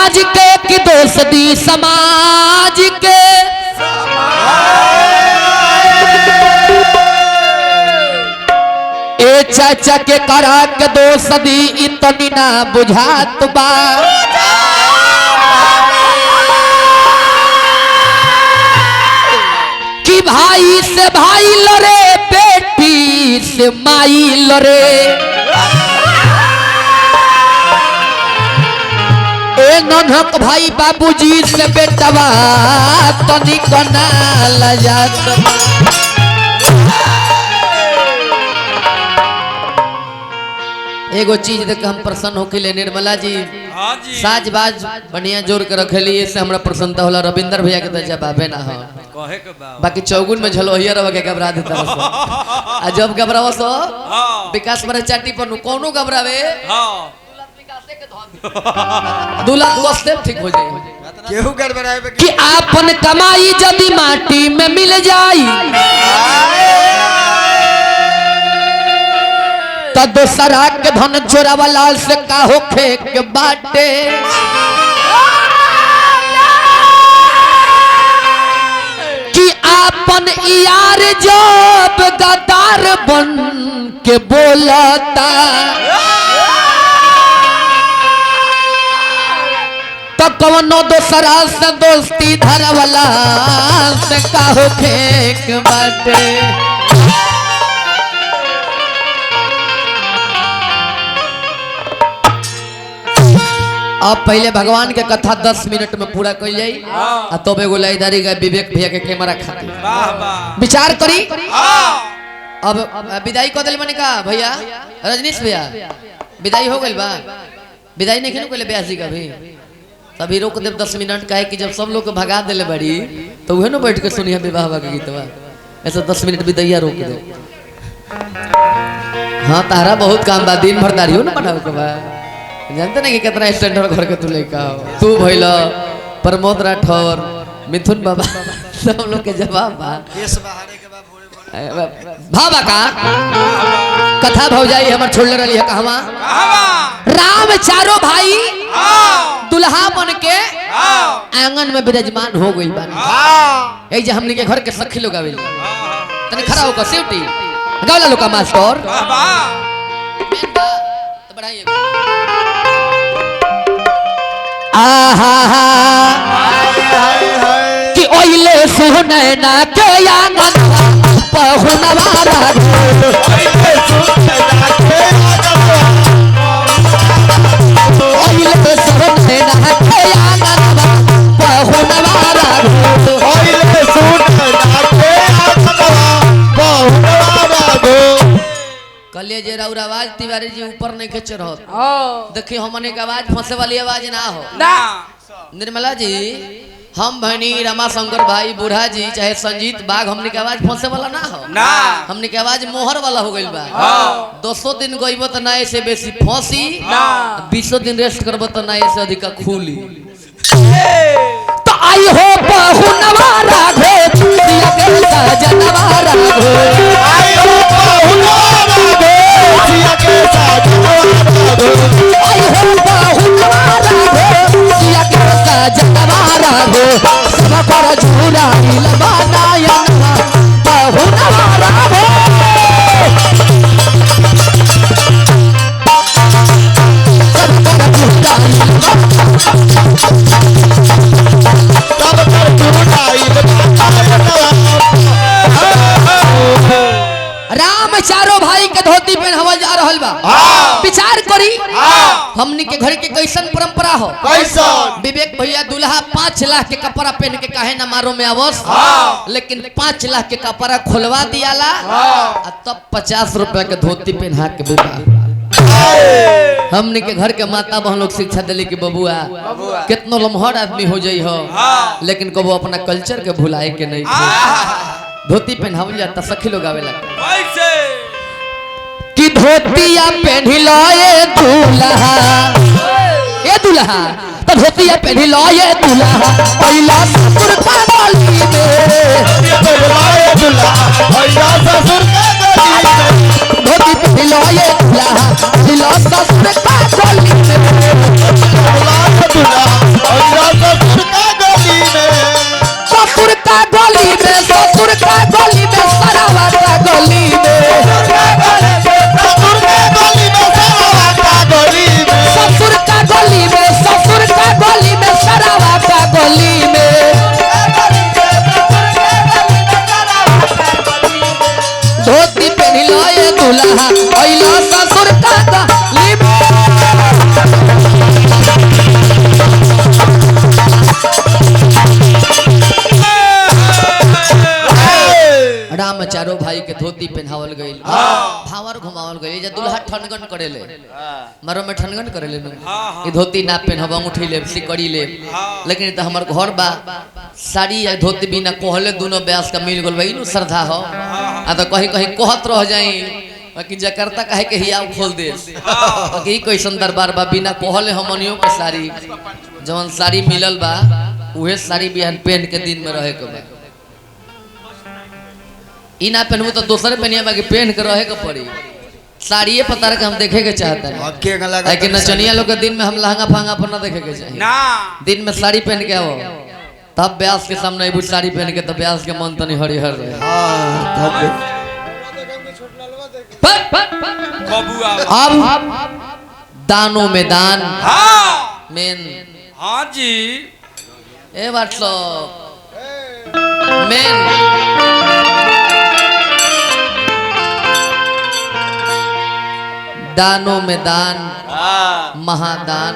आज के कि दोष दी समाज के ए चाचा के करा के दोष दी इतनी ना बुझात बा कि भाई से भाई लड़े बेटी से माई लड़े ए नन्हक भाई बाबूजी से बेटवा तनिक ना लजात एगो चीज देख हम प्रसन्न होके ले निर्मला जी साज बाज बढ़िया जोर के रखेली से हमरा प्रसन्नता होला रविंदर भैया के तो जवाबे ना हो कहे के बा बाकी चौगुन में झलोहिया रवा के घबरा देता बस आ जब घबरावो सो विकास मरे चाटी पर कोनो घबरावे हां दूल्हा को स्टेप ठीक हो जाए केहू गड़बड़ाए कि आपन कमाई यदि माटी में मिल जाई तो दूसरा के धन चोरावला से का होखे के बाटे कि आपन यार जब गद्दार बन के बोलता तो कौनो दूसरा से दोस्ती धरवला से का होखे के बाटे अब पहले भगवान के कथा 10 मिनट में पूरा कर जाई आ तब एगो लाइदारी का विवेक भैया के कैमरा खातिर वाह वाह विचार करी अब विदाई कर दिल बने का भैया रजनीश भैया विदाई हो गई बा विदाई नहीं खेलू ब्यास जी का भी तभी रोक दे 10 मिनट का है कि जब सब लोग को भगा दिले बड़ी तो वह ना बैठ के सुनिए विवाह का गीतवा ऐसा 10 मिनट विदैया रोक दे हाँ तारा बहुत काम बा दिन भर दाढ़ियो ना बनाओ के बा जानते नहीं कि कितना स्टैंडर्ड घर के तू लेका तू भइला प्रमोद राठौर मिथुन बाबा सब लोग के जवाब बा केस बहारे के बाद भाबा का कथा भौजाई हमर छोड़ले रहली है कहवा राम चारों भाई दुल्हा बन के आंगन में विराजमान हो गई बानी ए जे हमनी के घर के सखी लोग आवेली तने खड़ा होकर सेवटी गावला लोका मास्टर तो बढ़ाइए आहा कि ओइले सुने ना के आंगन पहुनवारा ओइले सुने ना के आंगन पहुनवारा ओइले सुने ना के बहुनवारा गो कलिए जे राउर आवाज तिवारी जी ऊपर नहीं खींच रहो देखिए हमने के आवाज फंसे वाली आवाज ना हो ना निर्मला जी हम भनी रमा शंकर भाई बूढ़ा जी चाहे संजीत बाग हमने के आवाज फंसे वाला ना हो ना हमने के आवाज मोहर वाला हो गइल बा 200 दिन गइबो त ना ऐसे बेसी फंसी ना 20 दिन रेस्ट करबो त ना ऐसे अधिक खुली तो आई हो बहुनवारा घो दिया के सजनवारा घो आई हो बहुनवारा गो सिया के सजनवारा गो आई हो बहुनवारा घो दिया के सजनवारा घो सब पर झूला लबानायन बहुनवारा घो सब पर झूठाई राम चारों भाई के धोती पहनावल जा रहल बा विचार करी हमनी के घर के कैसन परंपरा हो कैसन विवेक भैया दूल्हा 5 लाख के कपड़ा पहन के काहे ना मारो में आवस लेकिन 5 लाख के कपड़ा खोलवा दियाला आ तब 50 रुपया के धोती पहना के विवाह हमने के घर के माता बहन लोग शिक्षा दिली कि बबुआ कितनो लम्हर आदमी हो जाई हो लेकिन कबो अपना कल्चर के भुलाए के नहीं धोती पहनावल जाता सखी लोग आवेला कैसे कि धोतिया पहनी लो ये दूल्हा तो धोतिया पहनी लो ये दूल्हा पहिला ससुर का गली में धोती पहनी लो ये दूल्हा पहिला ससुर का गली में धोती पहनावल गइल भावर घुमावल गइल जे दुल्हा ठनगन करेले मारो में ठनगन करेले नु ई धोती ना पहनब अंगूठी ले सिकड़ी ले लेकिन त हमर घर बा साड़ी या धोती बिना कहले दोनों ब्यास का मिल गइल बा ई नु श्रद्धा हो आ त कहीं कहीं कहत रह जाई कि जकार्ता कहे के हिया खोल दे कि कैसन दरबार बा बिना कहले हमनियो के साड़ी जवन साड़ी मिलल बा उहे साड़ी बिहान पहन के दिन में रहे के बा ई ना पहनबू तो दूसरे पहनिया बाकी पहन के रहे के पड़ी साड़िए पता रहे हम देखे के चाहते हैं लेकिन नचनिया लोग के दिन में हम लहंगा फांगा पर ना देखे के चाहिए ना दिन में साड़ी पहन के आओ तब ब्यास के सामने अबू साड़ी पहन के तो ब्यास के मन तनी हरिहर रहे बबुआ अब दानों में दान हाँ मेन हाँ जी ए व्हाट्सएप मेन दानों में दान महादान